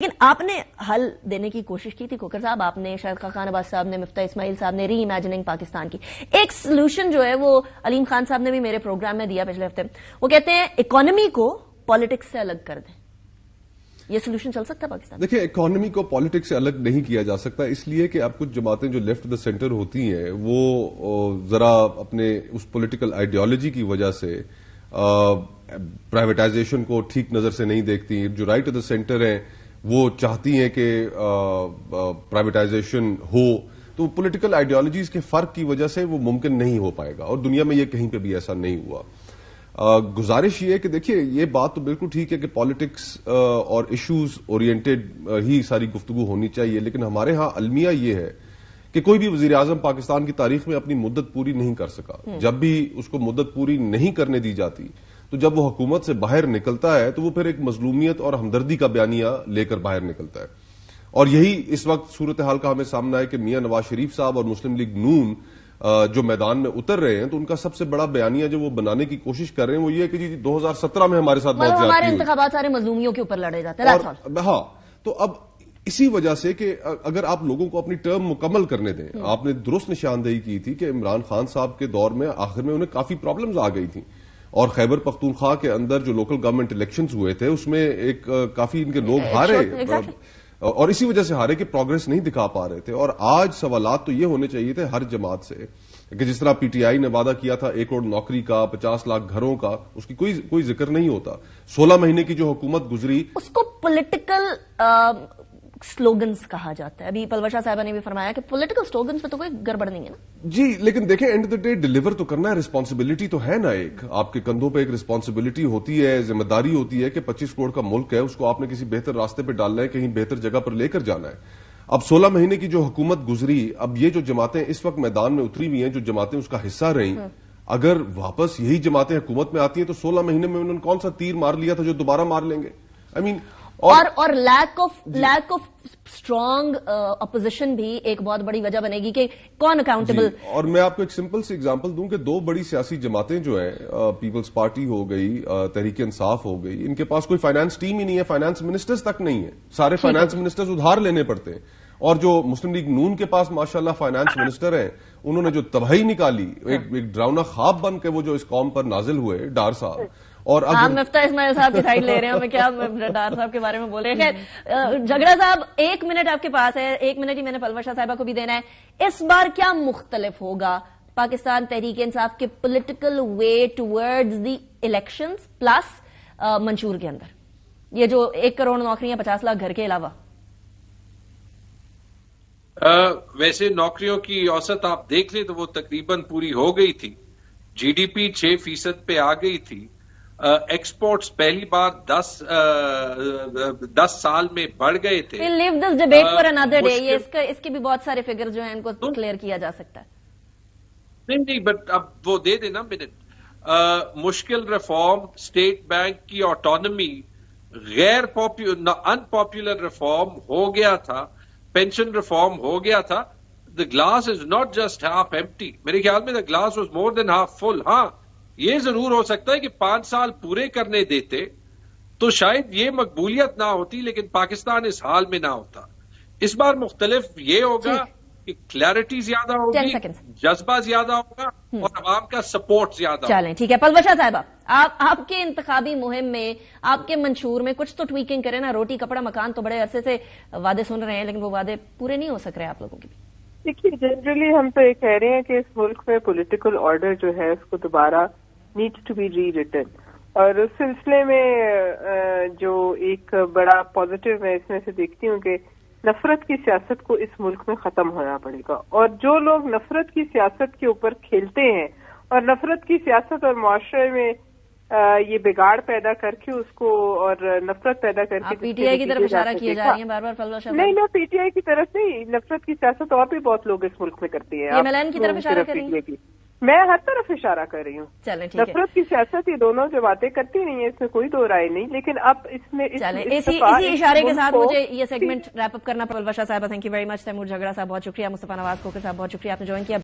لیکن آپ نے حل دینے کی کوشش کی تھی کوکر صاحب، آپ نے شاہد خاقان عباس صاحب نے، مفتاح اسماعیل صاحب نے، ری امیجننگ پاکستان کی ایک سلوشن جو ہے وہ علیم خان صاحب نے بھی میرے پروگرام میں دیا پچھلے ہفتے. وہ کہتے ہیں اکانومی کو پالیٹکس سے الگ کر دیں. یہ سلوشن چل سکتا ہے پاکستان؟ دیکھیں، اکانومی کو پالیٹکس سے الگ نہیں کیا جا سکتا، اس لیے کہ اب کچھ جماعتیں جو لیفٹ دا سینٹر ہوتی ہیں وہ ذرا اپنے اس پولیٹیکل آئیڈیالوجی کی وجہ سے پرائیویٹائزیشن کو ٹھیک نظر سے نہیں دیکھتی. جو رائٹ آف دا سینٹر ہیں وہ چاہتی ہیں کہ پرائیویٹائزیشن ہو، تو پولیٹیکل آئیڈیالوجیز کے فرق کی وجہ سے وہ ممکن نہیں ہو پائے گا، اور دنیا میں یہ کہیں پہ بھی ایسا نہیں ہوا. گزارش یہ ہے کہ دیکھیے، یہ بات تو بالکل ٹھیک ہے کہ پالیٹکس اور ایشوز اورینٹڈ ہی ساری گفتگو ہونی چاہیے، لیکن ہمارے ہاں المیہ یہ ہے کہ کوئی بھی وزیر اعظم پاکستان کی تاریخ میں اپنی مدت پوری نہیں کر سکا. جب بھی اس کو مدت پوری نہیں کرنے دی جاتی تو جب وہ حکومت سے باہر نکلتا ہے تو وہ پھر ایک مظلومیت اور ہمدردی کا بیانیہ لے کر باہر نکلتا ہے. اور یہی اس وقت صورتحال کا ہمیں سامنا ہے کہ میاں نواز شریف صاحب اور مسلم لیگ نون جو میدان میں اتر رہے ہیں، تو ان کا سب سے بڑا بیانیہ جو وہ بنانے کی کوشش کر رہے ہیں وہ یہ ہے کہ جی 2017 میں ہمارے ساتھ بہت زیادتی ہوئی، ہمارے انتخابات سارے مظلومیوں کے اوپر لڑے جاتے ہیں. ہاں، تو اب اسی وجہ سے کہ اگر آپ لوگوں کو اپنی ٹرم مکمل کرنے دیں، آپ نے درست نشاندہی کی تھی کہ عمران خان صاحب کے دور میں آخر میں انہیں کافی پرابلمز آ گئی تھیں، اور خیبر پختونخوا کے اندر جو لوکل گورنمنٹ الیکشنز ہوئے تھے اس میں ایک کافی ان کے لوگ ہارے، اور اسی وجہ سے ہارے کہ پروگرس نہیں دکھا پا رہے تھے. اور آج سوالات تو یہ ہونے چاہیے تھے ہر جماعت سے کہ جس طرح پی ٹی آئی نے وعدہ کیا تھا 1 کروڑ نوکری کا، 50 لاکھ گھروں کا، اس کی کوئی ذکر نہیں ہوتا. 16 مہینے کی جو حکومت گزری اس کو پولیٹیکل سلوگنز کہا جاتا ہے. ابھی پلوشا صاحبہ نے بھی فرمایا کہ پولیٹیکل سلوگنز میں تو کوئی گڑبڑ نہیں ہے نا جی، لیکن دیکھیں and of the day deliver تو کرنا ہے، رسپانسبلٹی تو ہے نا، ایک آپ کے کندھوں پہ ایک رسپانسبلٹی ہوتی ہے، ذمہ داری ہوتی ہے کہ 25 کروڑ کا ملک ہے، اس کو آپ نے کسی بہتر راستے پہ ڈالنا ہے، کہیں بہتر جگہ پر لے کر جانا ہے. اب 16 مہینے کی جو حکومت گزری، اب یہ جو جماعتیں اس وقت میدان میں اتری ہوئی ہیں، جو جماعتیں اس کا حصہ رہیں، اگر واپس یہی جماعتیں حکومت میں آتی ہیں تو 16 مہینے میں انہوں نے کون سا تیر مار لیا تھا جو دوبارہ مار لیں گے؟ اور لیک آف اسٹرانگ اپوزیشن بھی ایک بہت بڑی وجہ بنے گی کہ کون اکاؤنٹیبل. اور میں آپ کو ایک سمپل سی ایگزامپل دوں کہ 2 بڑی سیاسی جماعتیں جو ہیں، پیپلز پارٹی ہو گئی، تحریک انصاف ہو گئی، ان کے پاس کوئی فائنانس ٹیم ہی نہیں ہے، فائنانس منسٹرز تک نہیں ہے، سارے فائنانس منسٹرز ادھار لینے پڑتے ہیں. اور جو مسلم لیگ نون کے پاس ماشاءاللہ فائنانس منسٹر ہیں، انہوں نے جو تباہی نکالی، ایک ڈراؤنا خواب بن کے وہ جو اس قوم پر نازل ہوئے، ڈار صاحب. اور آپ مفتاح اسماعیل صاحب کی سائڈ لے رہے ہیں، ہمیں کیا ڈار صاحب کے بارے میں بولے. خیر، جھگڑا صاحب 1 منٹ آپ کے پاس ہے، 1 منٹ ہی میں نے پلوشا صاحبہ کو بھی دینا ہے. اس بار کیا مختلف ہوگا پاکستان تحریک انصاف کے political way towards the elections plus منشور کے اندر یہ جو 1 کروڑ نوکریاں 50 لاکھ گھر کے علاوہ؟ ویسے نوکریوں کی اوسط آپ دیکھ لیں تو وہ تقریباً پوری ہو گئی تھی. جی ڈی پی 6% پہ آ گئی تھی. ایکسپورٹس پہلی بار 10 سال میں بڑھ گئے تھے. Leave this debate for another day. یہ اس کے بھی بہت سارے فگر جو ہیں ان کو کلیئر کیا جا سکتا ہے. نہیں بٹ اب وہ دے دینا منٹ. مشکل ریفارم، اسٹیٹ بینک کی آٹونومی، غیر ان پاپولر ریفارم ہو گیا تھا، پینشن ریفارم ہو گیا تھا. The glass is not just half empty. میرے خیال میں the glass was more than half full. ہاں، یہ ضرور ہو سکتا ہے کہ 5 سال پورے کرنے دیتے تو شاید یہ مقبولیت نہ ہوتی، لیکن پاکستان اس حال میں نہ ہوتا. اس بار مختلف یہ ہوگا کہ کلیئرٹی زیادہ ہوگی، جذبہ زیادہ ہوگا، اور عوام کا سپورٹ زیادہ ہوگا. چلیں ٹھیک ہے. پلوشا صاحبہ، آپ کے انتخابی مہم میں، آپ کے منشور میں کچھ تو ٹویکنگ کریں نا. روٹی کپڑا مکان تو بڑے عرصے سے وعدے سن رہے ہیں، لیکن وہ وعدے پورے نہیں ہو سک رہے آپ لوگوں کے. دیکھیے، جنرلی ہم تو یہ کہہ رہے ہیں کہ اس ملک میں پولیٹیکل آرڈر جو ہے اس کو دوبارہ needs to be rewritten. اور اس سلسلے میں جو ایک بڑا پازیٹو میں اس میں سے دیکھتی ہوں کہ نفرت کی سیاست کو اس ملک میں ختم ہونا پڑے گا. اور جو لوگ نفرت کی سیاست کے اوپر کھیلتے ہیں اور نفرت کی سیاست اور معاشرے میں یہ بگاڑ پیدا کر کے اس کو اور نفرت پیدا کر کے پی ٹی آئی کی طرف اشارہ کیے جا رہی ہیں بار بار. نہیں، پی ٹی آئی کی طرف نہیں، نفرت کی سیاست اور بھی بہت لوگ اس ملک میں کرتے ہیں. MLN کی طرف اشارہ کر رہی ہیں؟ میں ہر طرف اشارہ کر رہی ہوں. نفرت کی سیاست یہ دونوں جو باتیں کرتی نہیں ہیں، اس میں کوئی دو رائے نہیں. لیکن اب اس میں اسی اشارے کے ساتھ مجھے یہ سیگمنٹ ریپ اپ کرنا. پلوشا صاحبہ thank you very much. Taimur Jhagra صاحب بہت شکریہ. مصطفیٰ نواز کوکر صاحب بہت شکریہ، آپ نے جوائن کیا.